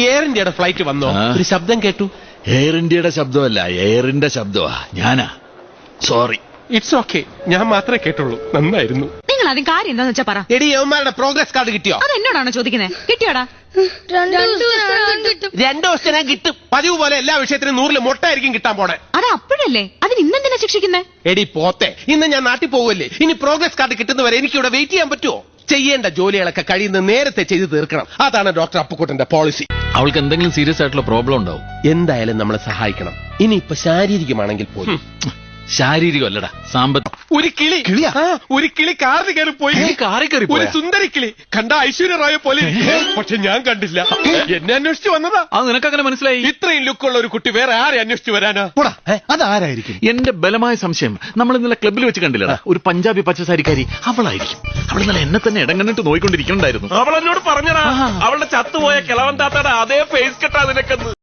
Air ഇന്ത്യയുടെ flight വന്നോ? ഒരു ശബ്ദം കേട്ടു. എയർ ഇന്ത്യയുടെ ശബ്ദമല്ല, എയറിന്റെ ശബ്ദമാ. ഞാനാ, സോറി. ഇറ്റ്സ് ഓക്കെ, ഞാൻ മാത്രമേ കേട്ടുള്ളൂ. നന്നായിരുന്നു. നിങ്ങൾ ആദ്യം കാര്യം എന്താന്ന് വെച്ചാ പറ. എടി യവന്മാരുടെ പ്രോഗ്രസ് കാർഡ് കിട്ടിയോ? അത് എന്നോടാണോ ചോദിക്കുന്നത്? കിട്ടിയോടാ? 2 ദിവസത്തിനാ കിട്ടും. പതിവ് പോലെ എല്ലാ വിഷയത്തിനും 100 മുട്ടായിരിക്കും കിട്ടാൻ പോണേ. അത് അപ്പോഴല്ലേ, അതിന് ഇന്നെന്തിനാ ശിക്ഷിക്കുന്നേ? എടി പോത്തെ, ഇന്ന് ഞാൻ നാട്ടിൽ പോവല്ലേ. ഇനി പ്രോഗ്രസ് കാർഡ് കിട്ടുന്നവരെ എനിക്ക് ഇവിടെ വെയിറ്റ് ചെയ്യാൻ പറ്റുമോ? ചെയ്യേണ്ട ജോലികളൊക്കെ കഴിയുന്ന നേരത്തെ ചെയ്ത് തീർക്കണം. അതാണ് ഡോക്ടർ അപ്പുക്കുട്ടന്റെ പോളിസി. അവൾക്ക് എന്തെങ്കിലും സീരിയസ് ആയിട്ടുള്ള പ്രോബ്ലം ഉണ്ടാവും. എന്തായാലും നമ്മളെ സഹായിക്കണം. ഇനിയിപ്പൊ ശാരീരികമാണെങ്കിൽ പോലും. ശാരീരികമല്ലടാ, സാമ്പത്തിക. ഒരു കിളി, ഒരു കിളി കാറിൽ കയറി പോയി. ഒരു സുന്ദരി കിളി കണ്ട ഐശ്വര്യ റായ പോലെ. പക്ഷെ ഞാൻ കണ്ടില്ല. എന്നെ അന്വേഷിച്ചു വന്നതാ. അത് നിനക്കങ്ങനെ മനസ്സിലായി? ഇത്രയും ലുക്കുള്ള ഒരു കുട്ടി വേറെ ആരെ അന്വേഷിച്ചു വരാനാ? അതാരായിരിക്കും? എന്റെ ബലമായ സംശയം, നമ്മൾ ഇന്നലെ ക്ലബ്ബിൽ വെച്ച് കണ്ടില്ലടാ, ഒരു പഞ്ചാബി പച്ചസാരിക്കാരി. അവളായിരിക്കും. അവൾ ഇന്നലെ എന്നെ തന്നെ ഇടം കണ്ടിട്ട് നോയിക്കൊണ്ടിരിക്കണ്ടായിരുന്നു. അവൾ എന്നോട് പറഞ്ഞടാ, അവളുടെ ചത്തുപോയ കിളവൻ താത്തയുടെ അതേ ഫേസ് കെട്ടാ നിനക്കെന്ന്.